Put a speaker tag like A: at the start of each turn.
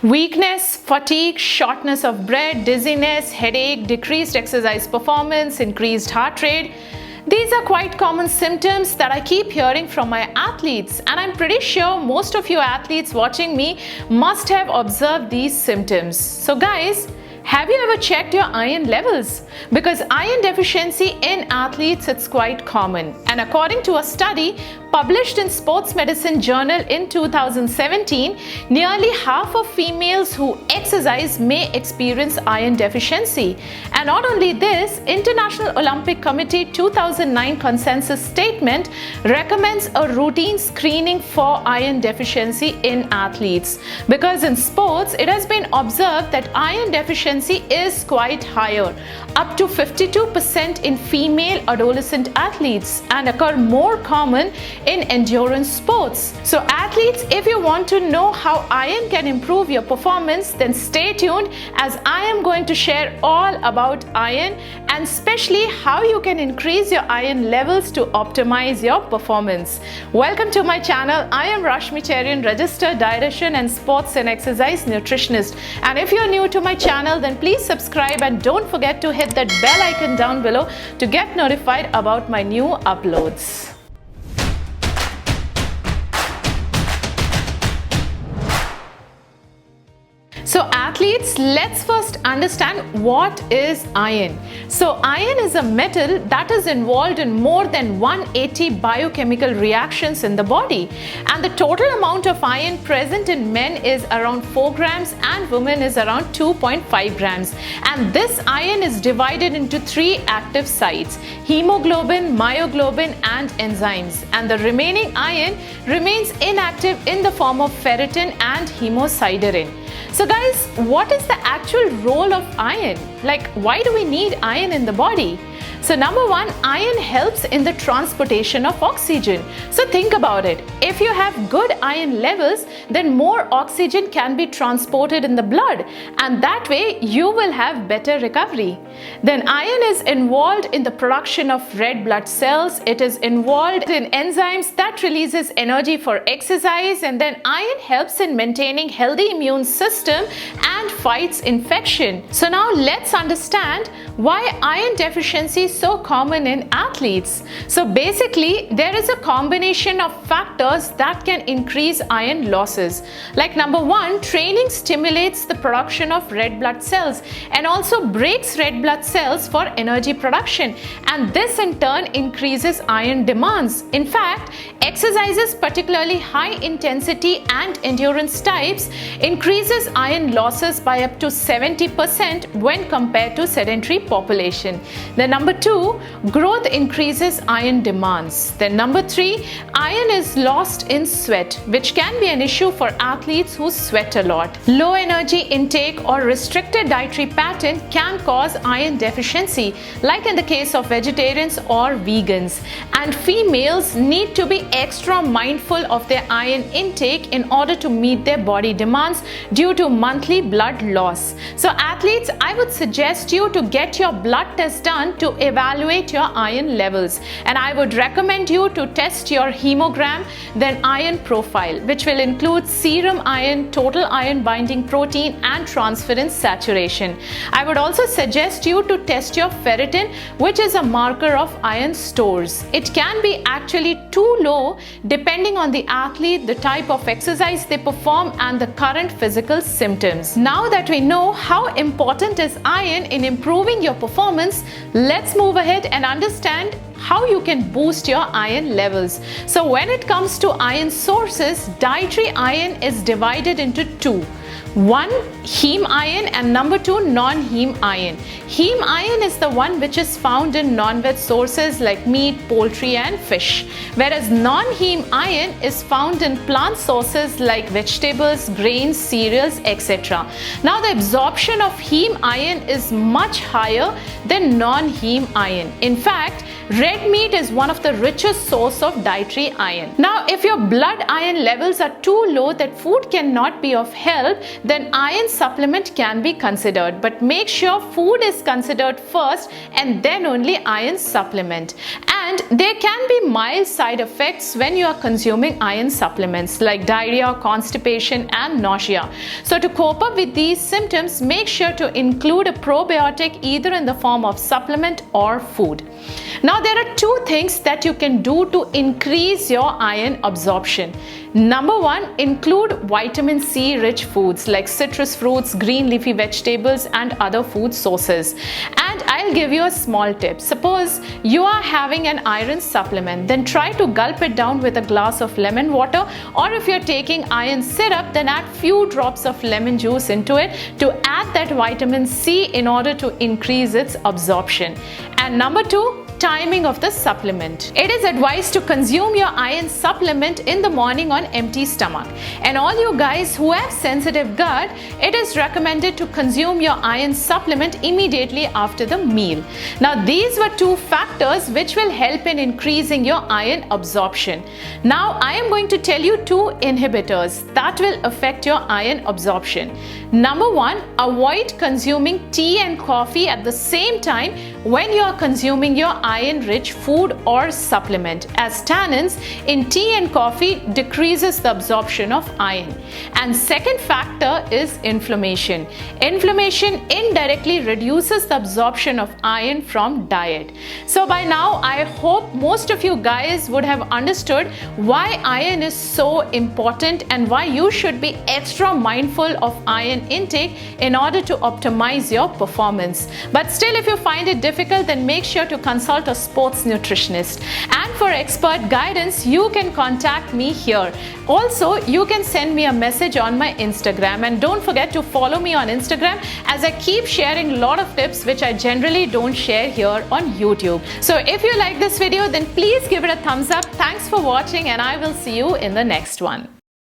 A: Weakness, fatigue, shortness of breath, dizziness, headache, decreased exercise performance, increased heart rate. These are quite common symptoms that I keep hearing from my athletes, and I'm pretty sure most of you athletes watching me must have observed these symptoms. So guys, have you ever checked your iron levels? Because iron deficiency in athletes, it's quite common. And according to a study published in Sports Medicine Journal in 2017, nearly half of females who exercise may experience iron deficiency. And not only this, International Olympic Committee 2009 consensus statement recommends a routine screening for iron deficiency in athletes. Because in sports, it has been observed that iron deficiency is quite higher, up to 52% in female adolescent athletes, and occur more common in endurance sports. So athletes, if you want to know how iron can improve your performance, then stay tuned, as I am going to share all about iron and especially how you can increase your iron levels to optimize your performance. Welcome to my channel. I am Rashmi, Cherian, registered dietitian and sports and exercise nutritionist. And if you're new to my channel, then please subscribe and don't forget to hit that bell icon down below to get notified about my new uploads. So athletes, let's first understand what is iron. So iron is a metal that is involved in more than 180 biochemical reactions in the body, and the total amount of iron present in men is around 4 grams and women is around 2.5 grams. And this iron is divided into 3 active sites: hemoglobin, myoglobin and enzymes, and the remaining iron remains inactive in the form of ferritin and hemosiderin. So guys, what is the actual role of iron? Like, why do we need iron in the body? So number one, iron helps in the transportation of oxygen. So think about it. If you have good iron levels, then more oxygen can be transported in the blood, and that way you will have better recovery. Then iron is involved in the production of red blood cells. It is involved in enzymes that releases energy for exercise, and then iron helps in maintaining healthy immune system and fights infection. So now let's understand why iron deficiency is so common in athletes. So basically, there is a combination of factors that can increase iron losses. Like number one, training stimulates the production of red blood cells and also breaks red blood cells for energy production, and this in turn increases iron demands. In fact, exercises, particularly high intensity and endurance types, increases iron losses by up to 70% when compared to sedentary population. Then number two, growth increases iron demands. Then number three, iron is lost in sweat, which can be an issue for athletes who sweat a lot. Low energy intake or restricted dietary pattern can cause iron deficiency, like in the case of vegetarians or vegans. And females need to be extra mindful of their iron intake in order to meet their body demands due to monthly blood loss. So athletes, I would suggest you to get your blood test done to evaluate your iron levels, and I would recommend you to test your hemogram, then iron profile, which will include serum iron, total iron binding protein and transferrin saturation. I would also suggest you to test your ferritin, which is a marker of iron stores. It can be actually too low depending on the athlete, the type of exercise they perform and the current physical symptoms. Now that we know how important is iron in improving your performance, let's move ahead and understand how you can boost your iron levels. So when it comes to iron sources, dietary iron is divided into two. One, heme iron, and number two, non-heme iron. Heme iron is the one which is found in non-veg sources like meat, poultry and fish, whereas non-heme iron is found in plant sources like vegetables, grains, cereals, etc. Now the absorption of heme iron is much higher than non-heme iron. In fact, red meat is one of the richest source of dietary iron. Now, if your blood iron levels are too low that food cannot be of help, then iron supplement can be considered. But make sure food is considered first and then only iron supplement. And And there can be mild side effects when you are consuming iron supplements like diarrhea, constipation, and nausea. So to cope up with these symptoms, make sure to include a probiotic either in the form of supplement or food. Now there are two things that you can do to increase your iron absorption. Number one, include vitamin C rich foods like citrus fruits, green leafy vegetables, and other food sources. And I'll give you a small tip. Suppose you are having an iron supplement, then try to gulp it down with a glass of lemon water, or if you're taking iron syrup, then add few drops of lemon juice into it to add that vitamin C in order to increase its absorption. And number two, timing of the supplement. It is advised to consume your iron supplement in the morning on empty stomach. And all you guys who have sensitive gut, it is recommended to consume your iron supplement immediately after the meal. Now these were two factors which will help in increasing your iron absorption. Now I am going to tell you two inhibitors that will affect your iron absorption. Number one, avoid consuming tea and coffee at the same time when you are consuming your iron-rich food or supplement, as tannins in tea and coffee decreases the absorption of iron. And second factor is inflammation. Inflammation indirectly reduces the absorption of iron from diet. So by now, I hope most of you guys would have understood why iron is so important and why you should be extra mindful of iron intake in order to optimize your performance. But still, if you find it difficult, then make sure to consult a sports nutritionist. And for expert guidance, you can contact me here. Also, you can send me a message on my Instagram, and don't forget to follow me on Instagram as I keep sharing a lot of tips which I generally don't share here on YouTube. So if you like this video, then please give it a thumbs up. Thanks for watching, and I will see you in the next one.